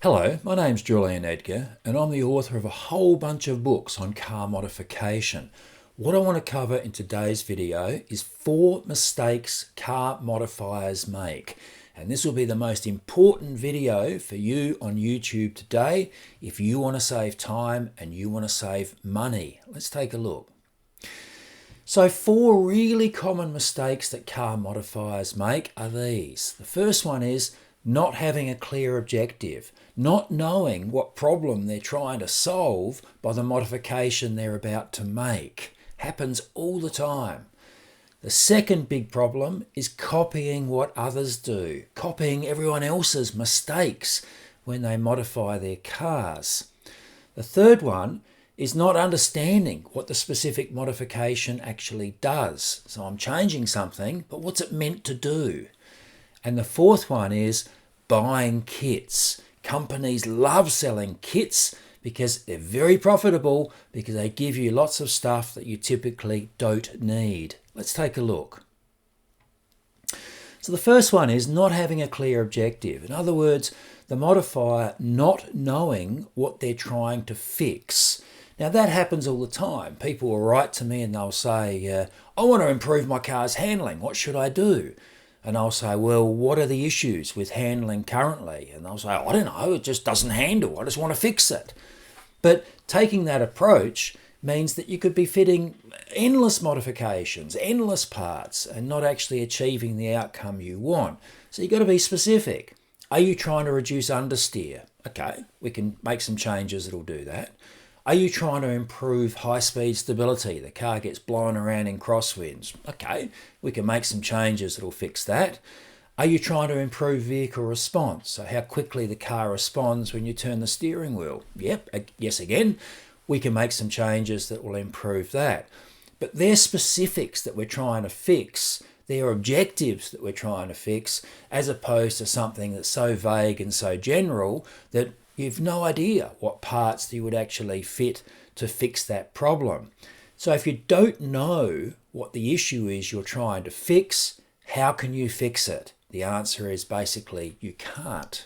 Hello, my name's Julian Edgar and I'm the author of a whole bunch of books on car modification. What I want to cover in today's video is 4 mistakes car modifiers make. And this will be the most important video for you on YouTube today if you want to save time and you want to save money. Let's take a look. So 4 really common mistakes that car modifiers make are these. The first one is not having a clear objective, not knowing what problem they're trying to solve by the modification they're about to make. Happens all the time. The second big problem is copying what others do, copying everyone else's mistakes when they modify their cars. The third one is not understanding what the specific modification actually does. So I'm changing something, but what's it meant to do? And the fourth one is buying kits. Companies love selling kits because they're very profitable because they give you lots of stuff that you typically don't need. Let's take a look. So the first one is not having a clear objective. In other words, the modifier not knowing what they're trying to fix. Now that happens all the time. People will write to me and they'll say, I want to improve my car's handling. What should I do? And I'll say, well, what are the issues with handling currently? And they'll say, I don't know, it just doesn't handle. I just want to fix it. But taking that approach means that you could be fitting endless modifications, endless parts, and not actually achieving the outcome you want. So you've got to be specific. Are you trying to reduce understeer? Okay, we can make some changes that'll do that. Are you trying to improve high-speed stability? The car gets blown around in crosswinds. Okay, we can make some changes that'll fix that. Are you trying to improve vehicle response? So how quickly the car responds when you turn the steering wheel? Yep, yes again, we can make some changes that will improve that. But they're specifics that we're trying to fix. They're objectives that we're trying to fix, as opposed to something that's so vague and so general that you've no idea what parts you would actually fit to fix that problem. So if you don't know what the issue is you're trying to fix, how can you fix it? The answer is basically you can't.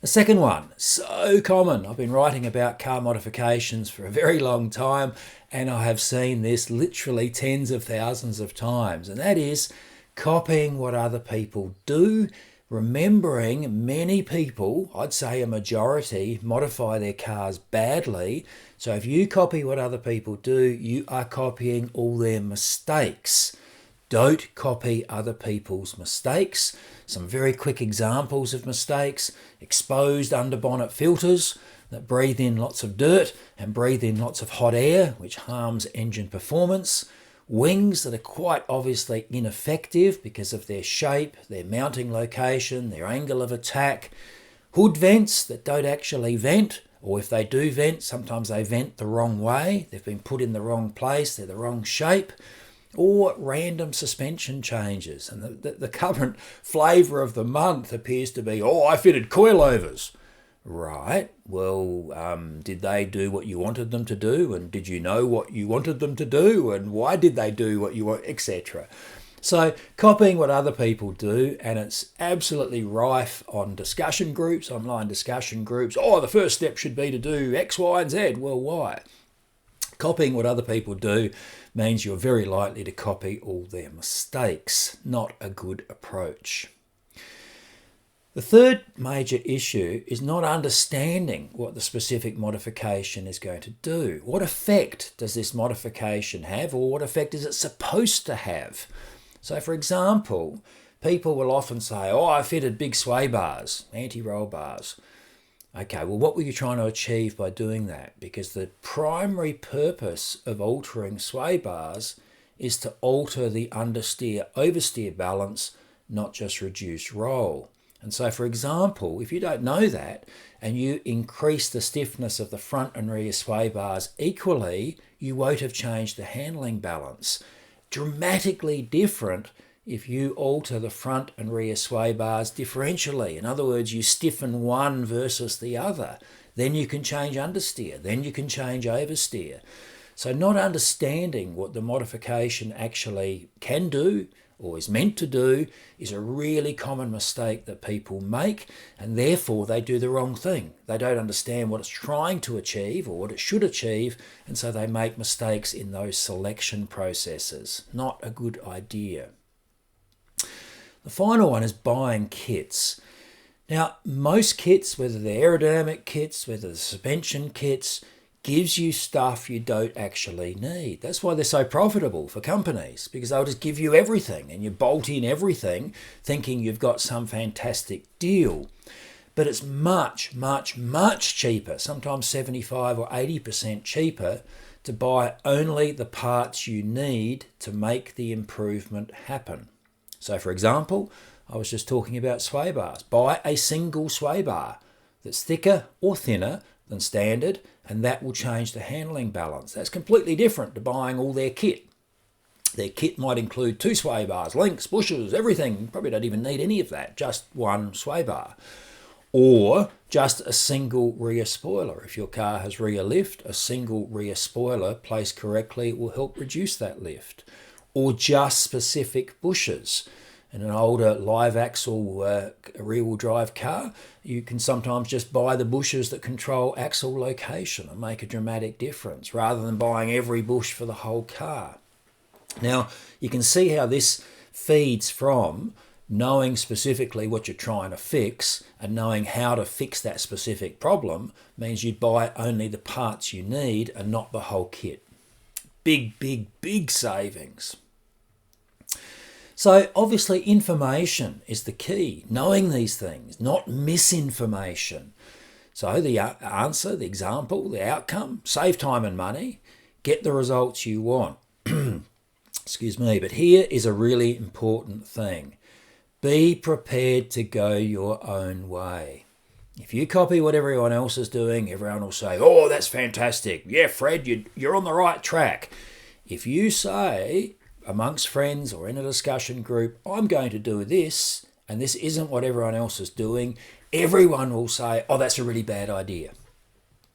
The second one, so common. I've been writing about car modifications for a very long time and I have seen this literally tens of thousands of times, and that is copying what other people do. Remembering many people, I'd say a majority, modify their cars badly. So if you copy what other people do, you are copying all their mistakes. Don't copy other people's mistakes. Some very quick examples of mistakes: exposed underbonnet filters that breathe in lots of dirt and breathe in lots of hot air, which harms engine performance. Wings that are quite obviously ineffective because of their shape, their mounting location, their angle of attack. Hood vents that don't actually vent, or if they do vent, sometimes they vent the wrong way. They've been put in the wrong place, they're the wrong shape. Or random suspension changes. And the current flavour of the month appears to be, I fitted coilovers. Right, well, did they do what you wanted them to do? And did you know what you wanted them to do? And why did they do what you want, etc.? So copying what other people do, and it's absolutely rife on discussion groups, online discussion groups. The first step should be to do X, Y, and Z. Well, why? Copying what other people do means you're very likely to copy all their mistakes. Not a good approach. The third major issue is not understanding what the specific modification is going to do. What effect does this modification have, or what effect is it supposed to have? So for example, people will often say, I fitted big sway bars, anti-roll bars. Okay, well, what were you trying to achieve by doing that? Because the primary purpose of altering sway bars is to alter the understeer-oversteer balance, not just reduce roll. And so, for example, if you don't know that and you increase the stiffness of the front and rear sway bars equally, you won't have changed the handling balance. Dramatically different if you alter the front and rear sway bars differentially. In other words, you stiffen one versus the other. Then you can change understeer. Then you can change oversteer. So not understanding what the modification actually can do or is meant to do is a really common mistake that people make, and therefore they do the wrong thing. They don't understand what it's trying to achieve or what it should achieve, and so they make mistakes in those selection processes. Not a good idea. The final one is buying kits. Now, most kits, whether they're aerodynamic kits, whether they're suspension kits, gives you stuff you don't actually need. That's why they're so profitable for companies, because they'll just give you everything and you bolt in everything thinking you've got some fantastic deal. But it's much, much, much cheaper, sometimes 75 or 80% cheaper, to buy only the parts you need to make the improvement happen. So for example, I was just talking about sway bars. Buy a single sway bar that's thicker or thinner than standard, and that will change the handling balance. That's completely different to buying all their kit. Their kit might include 2 sway bars, links, bushes, everything. You probably don't even need any of that, just one sway bar. Or just a single rear spoiler. If your car has rear lift, a single rear spoiler placed correctly will help reduce that lift. Or just specific bushes. In an older live axle rear-wheel drive car, you can sometimes just buy the bushes that control axle location and make a dramatic difference, rather than buying every bush for the whole car. Now, you can see how this feeds from knowing specifically what you're trying to fix, and knowing how to fix that specific problem means you buy only the parts you need and not the whole kit. Big, big, big savings. So obviously information is the key, knowing these things, not misinformation. So the answer, the example, the outcome, save time and money, get the results you want. Excuse me, but here is a really important thing. Be prepared to go your own way. If you copy what everyone else is doing, everyone will say, oh, that's fantastic. Yeah, Fred, you're on the right track. If you say, amongst friends or in a discussion group, I'm going to do this, and this isn't what everyone else is doing, everyone will say, oh, that's a really bad idea.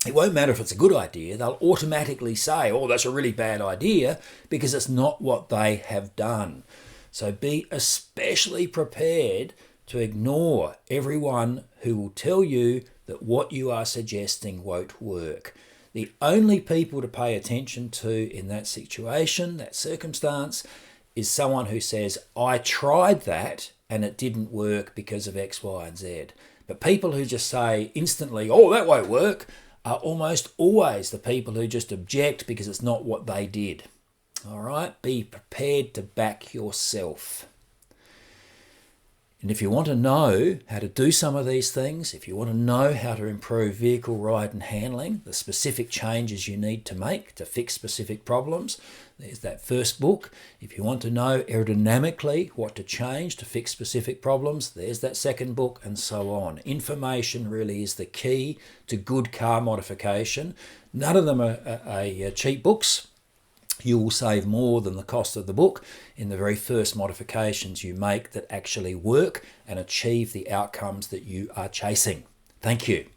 It won't matter if it's a good idea, they'll automatically say, oh, that's a really bad idea, because it's not what they have done. So be especially prepared to ignore everyone who will tell you that what you are suggesting won't work. The only people to pay attention to in that situation, that circumstance, is someone who says, I tried that and it didn't work because of X, Y, and Z. But people who just say instantly, oh, that won't work, are almost always the people who just object because it's not what they did. All right, be prepared to back yourself. And if you want to know how to do some of these things, if you want to know how to improve vehicle ride and handling, the specific changes you need to make to fix specific problems, there's that first book. If you want to know aerodynamically what to change to fix specific problems, there's that second book, and so on. Information really is the key to good car modification. None of them are cheap books. You will save more than the cost of the book in the very first modifications you make that actually work and achieve the outcomes that you are chasing. Thank you.